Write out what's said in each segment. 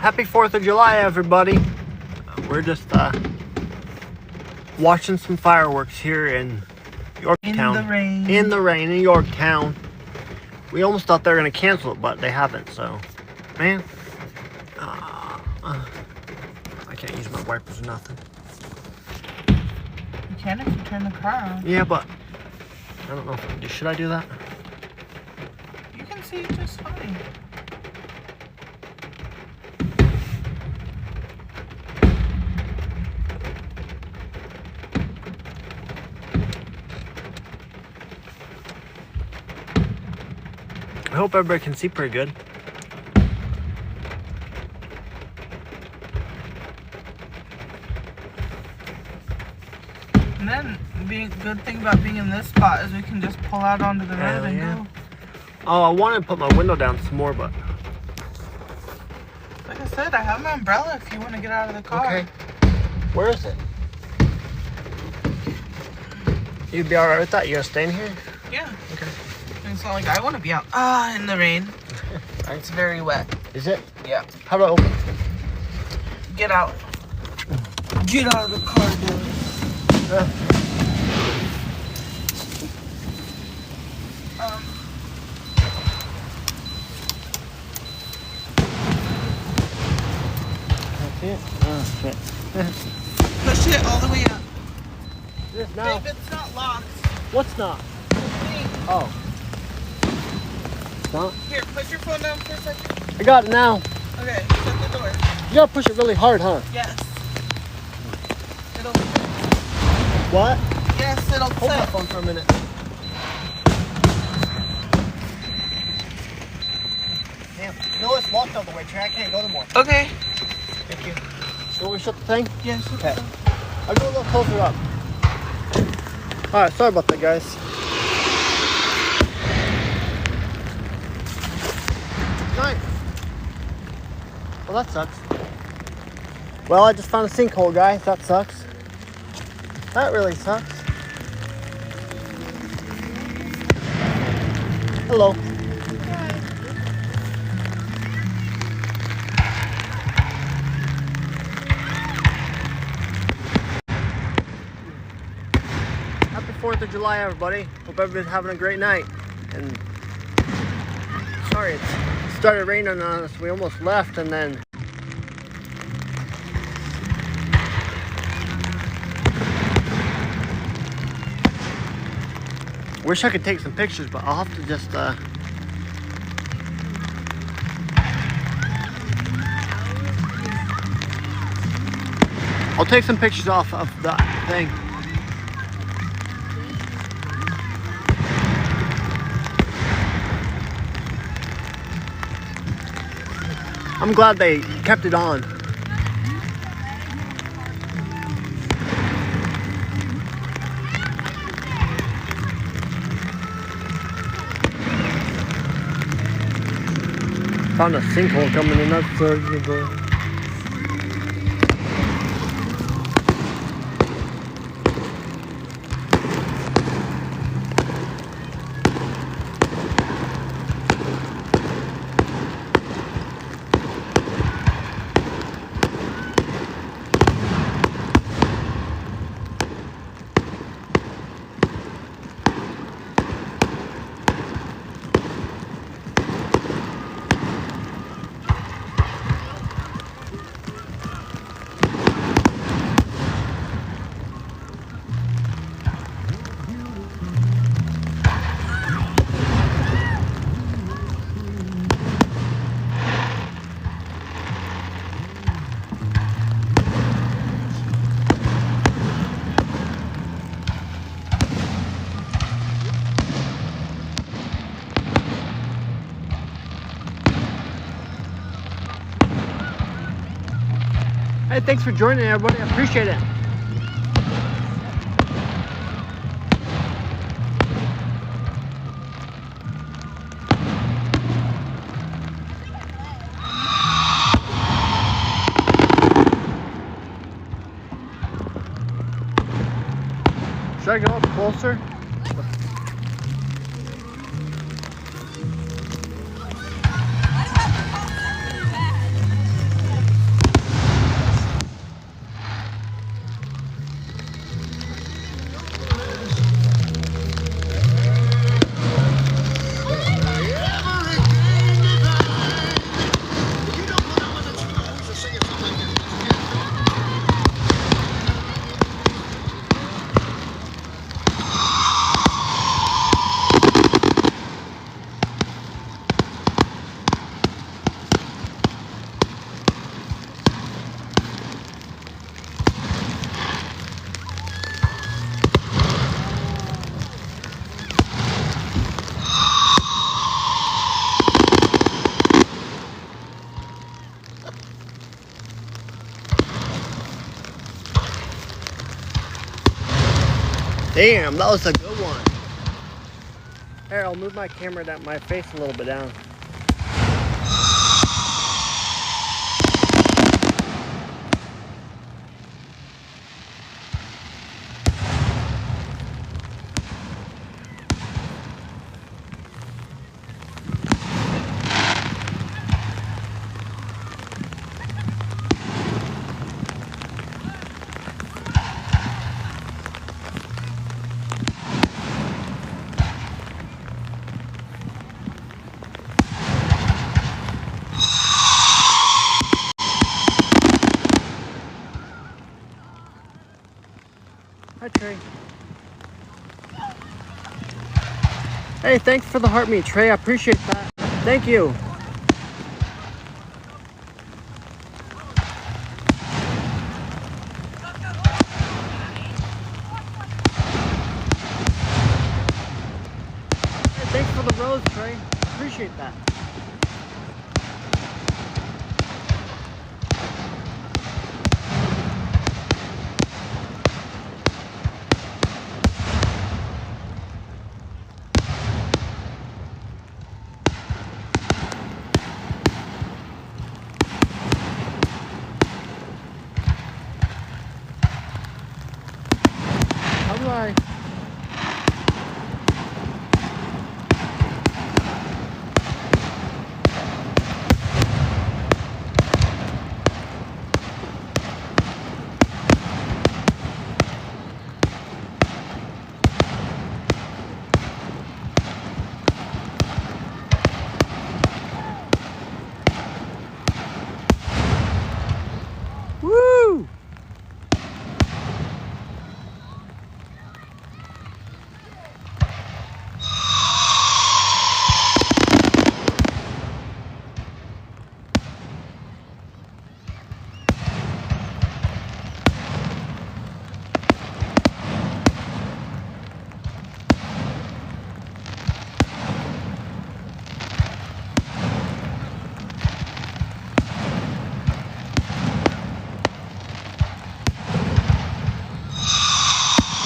Happy 4th of July, everybody. We're just watching some fireworks here in Yorktown. In the rain in Yorktown. We almost thought they were going to cancel it, but they haven't, so. Man. I can't use my wipers or nothing. You can if you turn the car on. Yeah, but I don't know. Should I do that? You can see just fine. I hope everybody can see pretty good. And then, the good thing about being in this spot is we can just pull out onto the road and go. Oh, I wanted to put my window down some more, but... Like I said, I have an umbrella if you want to get out of the car. Okay. Where is it? You'd be alright with that? You gonna stay in here? Yeah. Okay. And it's not like I want to be out in the rain. It's very wet. Is it? Yeah. How do I open it? Get out. Get out of the car, dude. That's it? Oh, shit. Push it all the way up. This now? Babe, it's not locked. What's not? Oh. It's not? Here, put your phone down for a second. I got it now. Okay, shut the door. You gotta push it really hard, huh? Yes. It'll... What? Yes, it'll Hold my click. phone for a minute. Damn. No, it's locked all the way, Trey. I can't go no more. Okay. Thank you. You want me to shut the thing? Yes. Okay. I'll go a little closer up. Alright, sorry about that, guys. Nice. Well, that sucks. Well, I just found a sinkhole, guys. That sucks. That really sucks. Hello. Happy 4th of July, everybody. Hope everybody's having a great night. And sorry, it started raining on us. We almost left, and then wish I could take some pictures, but I'll have to just I'll take some pictures off of that thing. I'm glad they kept it on. Found a sinkhole coming in, that's good. Hey, thanks for joining, everybody. I appreciate it. Should I go up closer? Damn, that was a good one. Here, I'll move my camera down, my face a little bit down. Hi, Trey. Hey, thanks for the heart meat, Trey. I appreciate that. Thank you. Hey, thanks for the rose, Trey. Appreciate that. How do I? Woo!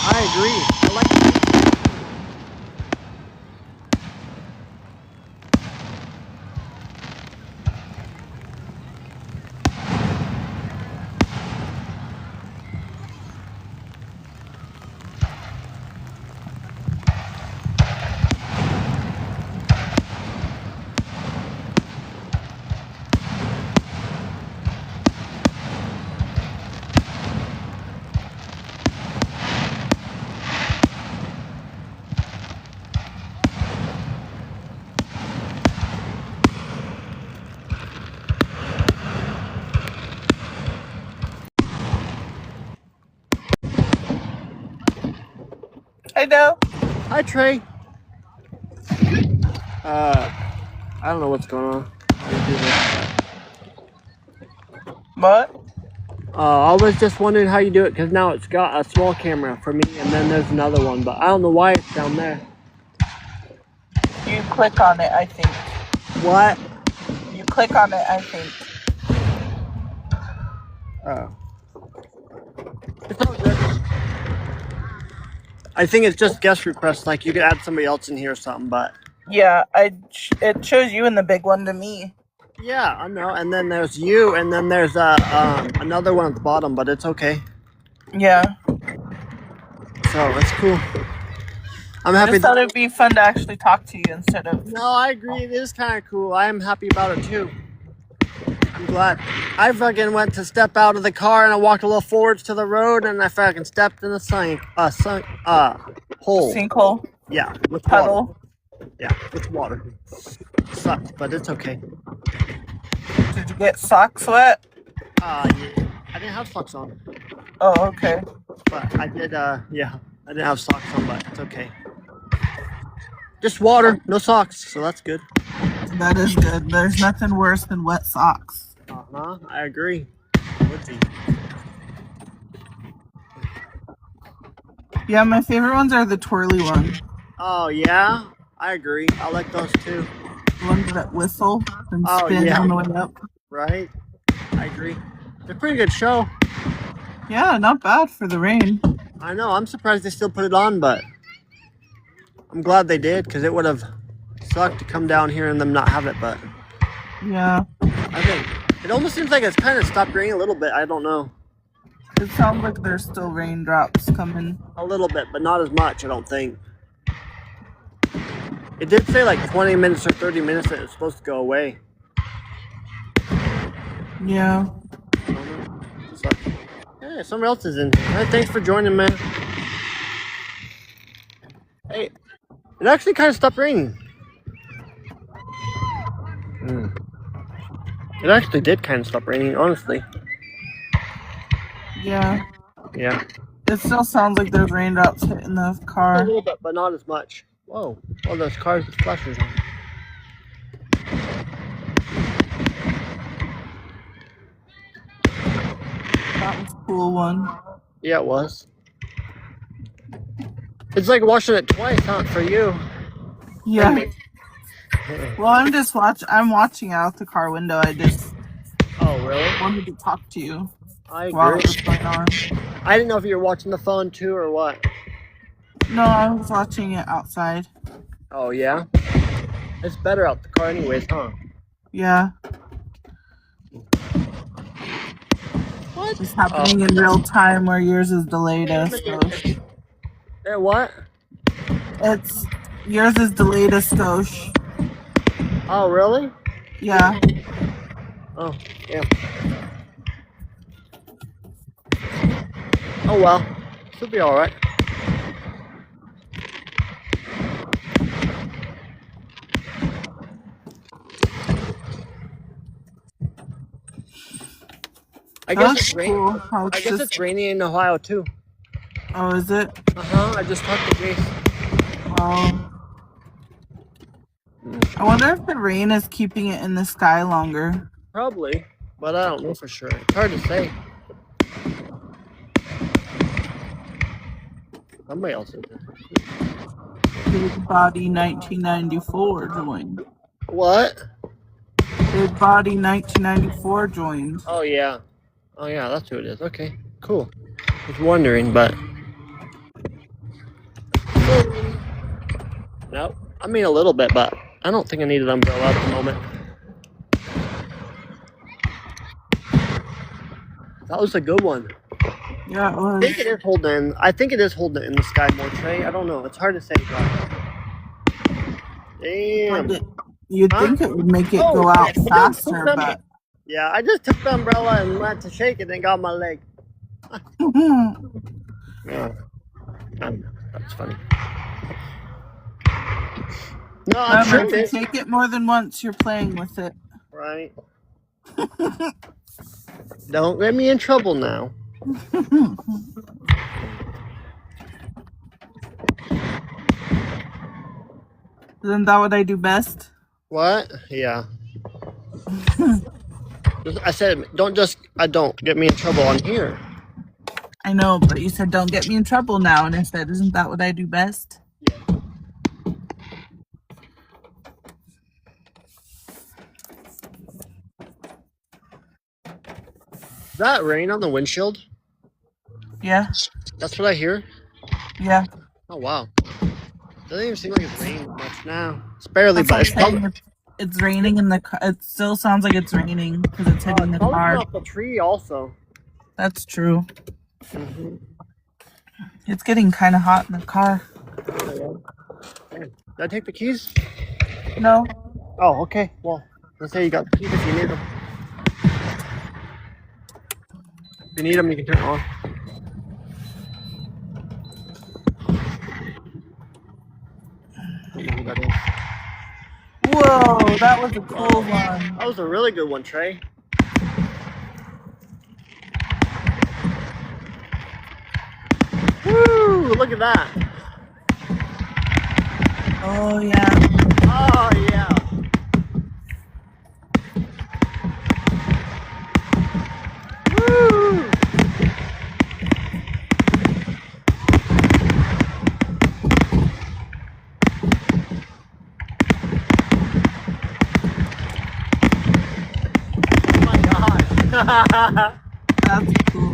I agree. I like it. I know. Hi, Trey. I don't know what's going on. What? I was just wondering how you do it, because now it's got a small camera for me, and then there's another one, but I don't know why it's down there. You click on it, I think. What? You click on it, I think. Oh. It's all good. I think it's just guest requests, like you could add somebody else in here or something, but... Yeah, it shows you in the big one to me. Yeah, I know, and then there's you, and then there's another one at the bottom, but it's okay. Yeah. So, it's cool. I'm I happy. just thought it'd be fun to actually talk to you instead of... No, I agree, it is kind of cool. I am happy about it, too. I'm glad. I fucking went to step out of the car, and I walked a little forwards to the road, and I fucking stepped in the hole. Sinkhole. Yeah, with Puddle. water. Yeah, with water. Sucks, but it's okay. Did you get socks wet? Yeah. I didn't have socks on. Oh, okay. But I did, yeah. I didn't have socks on, but it's okay. Just water, no socks, so that's good. That is good. There's nothing worse than wet socks. Uh-huh, I agree. Would be. Yeah, my favorite ones are the twirly ones. Oh, yeah? I agree. I like those too. The ones that whistle and spin on the way up. Right? I agree. They're a pretty good show. Yeah, not bad for the rain. I know. I'm surprised they still put it on, but I'm glad they did because it would have sucked to come down here and them not have it. But yeah, I think it almost seems like it's kind of stopped raining a little bit. I don't know. it sounds like there's still raindrops coming. A little bit, but not as much. I don't think. It did say like 20 minutes or 30 minutes that it's supposed to go away. Yeah. So, hey, someone else is in. Hey, thanks for joining, man. Hey, it actually kind of stopped raining. It actually did kind of stop raining, honestly. Yeah. Yeah. It still sounds like there's raindrops hitting the A car. little bit, but not as much. Whoa. All those cars with flashers on. That was a cool one. Yeah, it was. It's like watching it twice, huh, for you? Yeah. Well, I'm watching out the car window. I just Oh, really? wanted to talk to you I while agree. it was going on. I didn't know if you were watching the phone too or what. No, I was watching it outside. Oh, yeah? It's better out the car anyways, huh? Yeah. What? It's happening in real time where yours is delayed us. So What? yours is delayed a skosh. Oh, really? Yeah. Oh, yeah. Oh, well. Should be alright. I guess it's raining. Cool. I guess it's raining in Ohio too. Oh, is it? I just talked to Jace. I wonder if the rain is keeping it in the sky longer. Probably, but I don't know for sure. It's hard to say. Somebody else is there. Big Body 1994 joined. What? Big Body 1994 joined. Oh yeah. Oh yeah, that's who it is. Okay, cool. I was wondering, but nope. I mean a little bit, but I don't think I need an umbrella at the moment. That was a good one. Yeah, it was. I think it is holding it in the sky more, Trey. I don't know. It's hard to say, but damn. You'd think it would make it go out faster, but yeah, I just took the umbrella and went to shake it and got my leg. Yeah, that's funny. No, I'm sure if you take it more than once, you're playing with it. Right. Don't get me in trouble now. Isn't that what I do best? What? Yeah. I said, don't get me in trouble on here. I know, but you said don't get me in trouble now, and I said, isn't that what I do best? Yeah. Is that rain on the windshield? Yeah. That's what I hear? Yeah. Oh, wow. Doesn't even seem like it's raining much now. It's barely, but it's raining in the car. It still sounds like it's raining because it's hitting the car. Off the tree also. That's true. It's getting kind of hot in the car. Did I take the keys? No. Oh, okay. Well, let's say you got the keys if you need them. If you need them, you can turn it on. Whoa, that was a cool one. That was a really good one, Trey. Woo! Look at that. Oh, yeah. Oh, yeah. Woo! Oh my gosh. That's cool.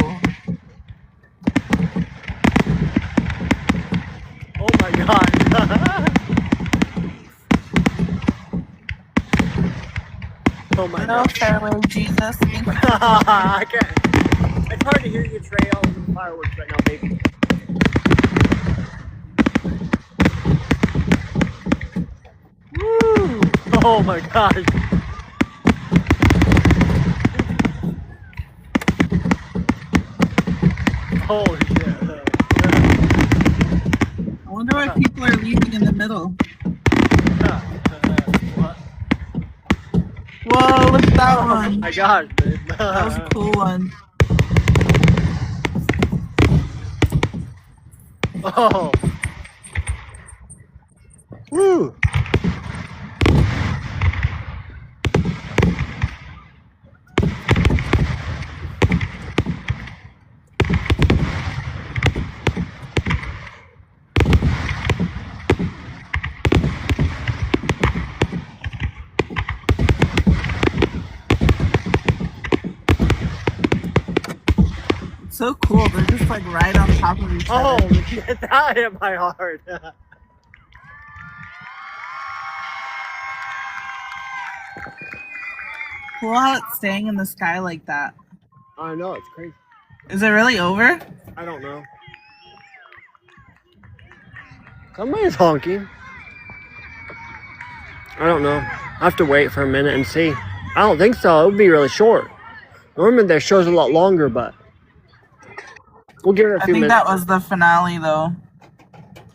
Oh my god. Oh my No god. farewell, Jesus. I can't. It's hard to hear you trail the fireworks right now, baby. Woo! Oh my gosh. Holy shit. I wonder why people are leaving in the middle. What? Whoa, look at that Oh one. my gosh, babe. That was a cool one. Oh. Woo. So cool. They're just like right on top of each Oh, other. that hit my heart. Cool how it's staying in the sky like that. I know, it's crazy. Is it really over? I don't know. Somebody's honking. I don't know. I have to wait for a minute and see. I don't think so. It would be really short. Normally their show's a lot longer, but we'll give it a I few think minutes. that was the finale though.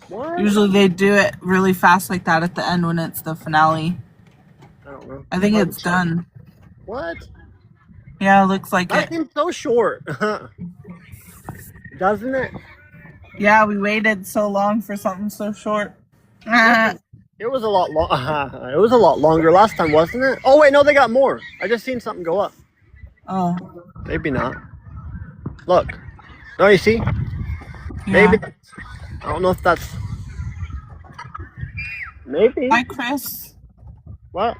What? Usually they do it really fast like that at the end when it's the finale. I don't know. I think it's done. What? Yeah, it looks like That it. seems so short. Doesn't it? Yeah, we waited so long for something so short. It was a lot long. It was a lot longer last time, wasn't it? Oh wait, no, they got more. I just seen something go up. Oh. Maybe not. Look. No, you see? Yeah. Maybe. I don't know if that's. Maybe. Hi, Chris. What?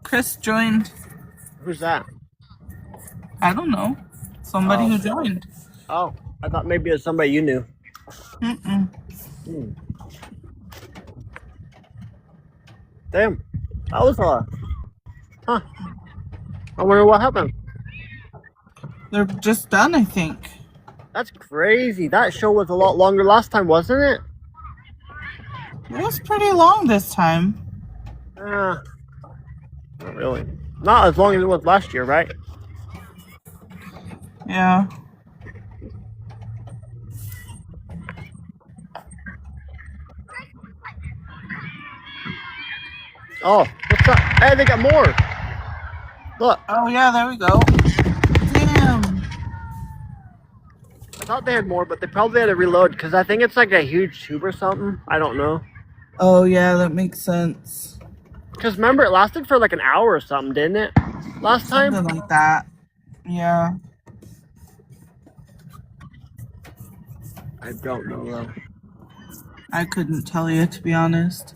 Chris joined. Who's that? I don't know. Somebody Oh. who joined. Oh, I thought maybe it was somebody you knew. Mm-mm. Damn. That was a. Huh. I wonder what happened. They're just done, I think. That's crazy. That show was a lot longer last time, wasn't it? It was pretty long this time. Not really. Not as long as it was last year, right? Yeah. Oh, what's up? Hey, they got more. Look, Oh, yeah, there we go. Damn. I thought they had more, but they probably had to reload because I think it's like a huge tube or something. I don't know. Oh, yeah, that makes sense. Because remember, it lasted for like an hour or something, didn't it? Last time? Something like that. Yeah. I don't know though. I couldn't tell you, to be honest.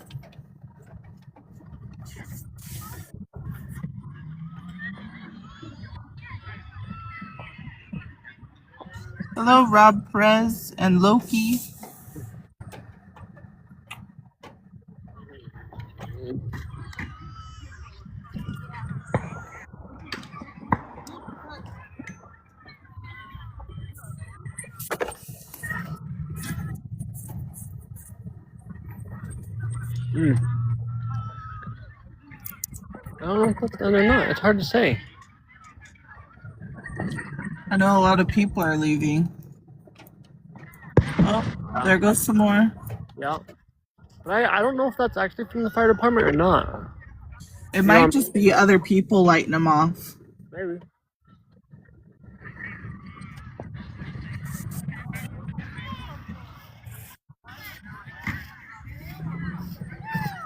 Hello, Rob Perez and Loki. I don't know if that's done or not. It's hard to say. I know a lot of people are leaving. Oh, there goes some more. Yeah. But I don't know if that's actually from the fire department or not. It might just be other people lighting them off. Maybe.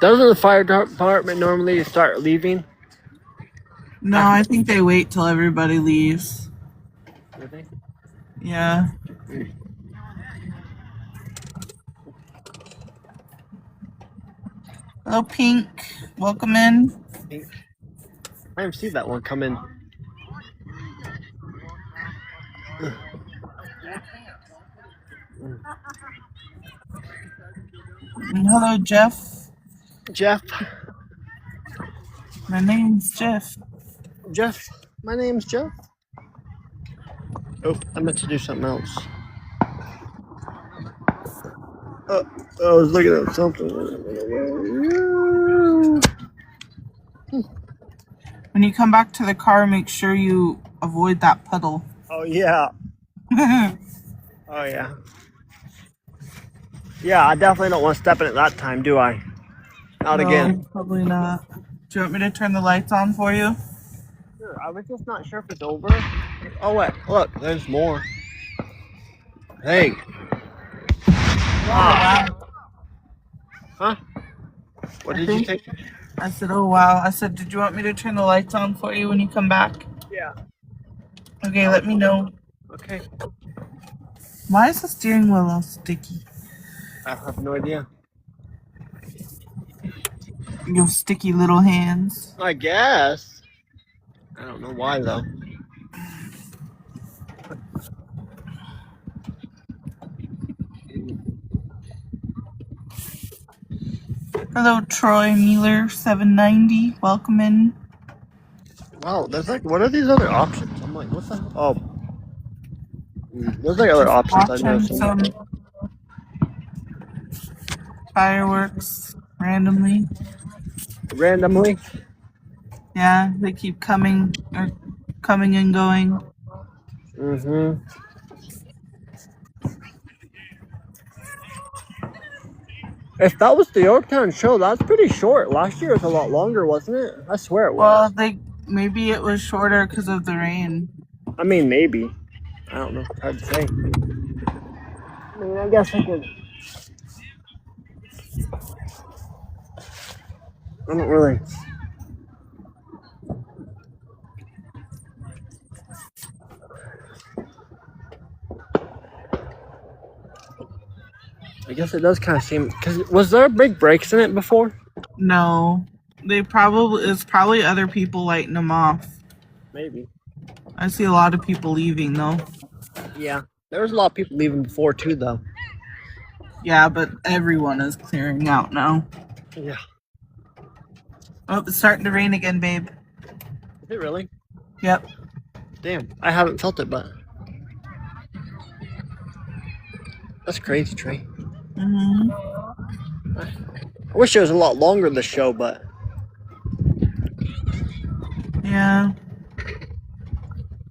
Doesn't the fire department normally start leaving? No, I think they wait till everybody leaves. Really? Yeah. Hello, Pink. Welcome in. I haven't seen that one come in. Hello, Jeff. Jeff. My name's Jeff. Jeff. My name's Jeff. Oh, I meant to do something else. I was looking at something. When you come back to the car, make sure you avoid that puddle. Oh, yeah. Oh, yeah. Yeah, I definitely don't want to step in it that time, do I? Not again. Probably not. Do you want me to turn the lights on for you? Sure, I was just not sure if it's over. Oh, wait. Look, there's more. Hey. Wow. Huh? What did you think? I said, oh, wow. I said, did you want me to turn the lights on for you when you come back? Yeah. Okay, let me know. Okay. Why is the steering wheel all sticky? I have no idea. Your sticky little hands. I guess. I don't know why, though. Hello, Troy Mueller, 790. Welcome in. Wow, there's like, what are these other options? I'm like, what the? Oh. There's like other options I've never seen. Some fireworks randomly. Randomly? Yeah, they keep coming and going. Mm-hmm. If that was the Yorktown show, that's pretty short. Last year was a lot longer, wasn't it? I swear it was. Well, maybe it was shorter because of the rain. I mean, maybe. I don't know. It's hard to say. I mean, I guess I could. I don't really. I guess it does kind of seem. Because was there big breaks in it before? No. It's probably other people lighting them off. Maybe. I see a lot of people leaving, though. Yeah. There was a lot of people leaving before, too, though. Yeah, but everyone is clearing out now. Yeah. Oh, it's starting to rain again, babe. Is it really? Yep. Damn. I haven't felt it, but... That's crazy, Trey. Mm-hmm. I wish it was a lot longer, the show, but... Yeah.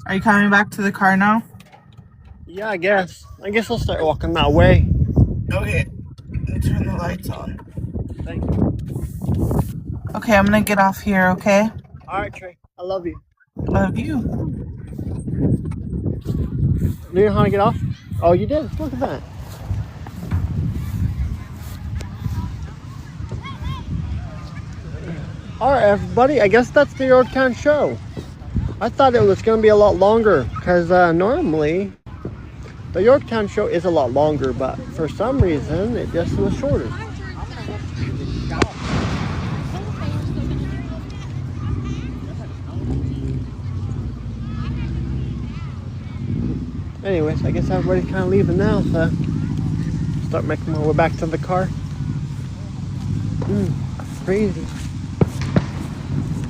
Are you coming back to the car now? Yeah, I guess. I guess I'll start walking that way. Okay. Let me turn the lights on. Thank you. Okay, I'm gonna get off here, okay? Alright, Trey. I love you. Love you. Do you know how to get off? Oh, you did? Look at that. Alright, everybody. I guess that's the Yorktown show. I thought it was going to be a lot longer because normally the Yorktown show is a lot longer, but for some reason it just was shorter. Anyways, I guess everybody's kind of leaving now, so start making my way back to the car. Crazy.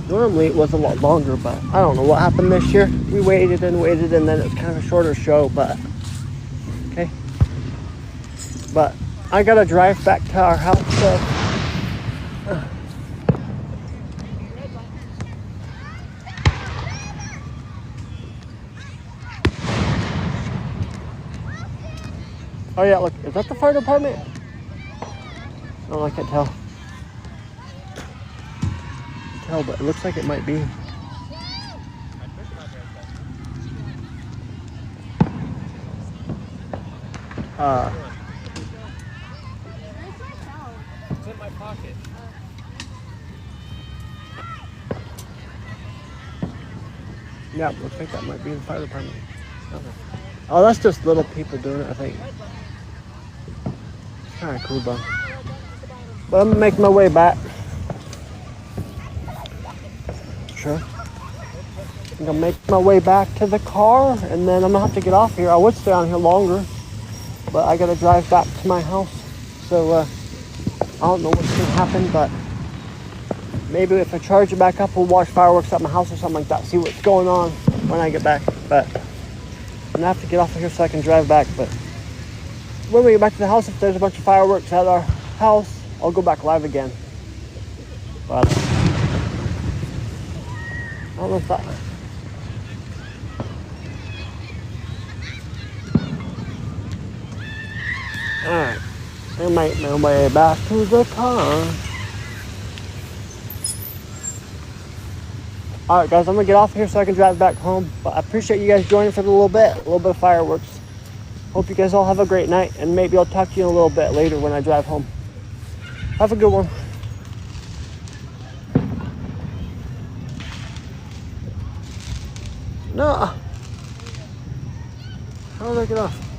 Normally it was a lot longer, but I don't know what happened this year. We waited and waited, and then it was kind of a shorter show, but okay. But I gotta drive back to our house, so oh yeah, look, is that the fire department? Oh, I can't tell. But it looks like it might be. It's in my pocket. Yeah, looks like that might be the fire department. Oh, that's just little people doing it, I think. Kind of cool though. But I'm gonna make my way back. Sure. I'm gonna make my way back to the car, and then I'm gonna have to get off here. I would stay on here longer, but I gotta drive back to my house. So don't know what's gonna happen, but maybe if I charge it back up, we'll watch fireworks at my house or something like that. See what's going on when I get back. But I'm gonna have to get off of here so I can drive back. But when we get back to the house, if there's a bunch of fireworks at our house, I'll go back live again. But I don't know if that. Alright, I make my way back to the car. Alright guys, I'm gonna get off here so I can drive back home. But I appreciate you guys joining for a little bit of fireworks. Hope you guys all have a great night, and maybe I'll talk to you in a little bit later when I drive home. Have a good one. No. How do I get off?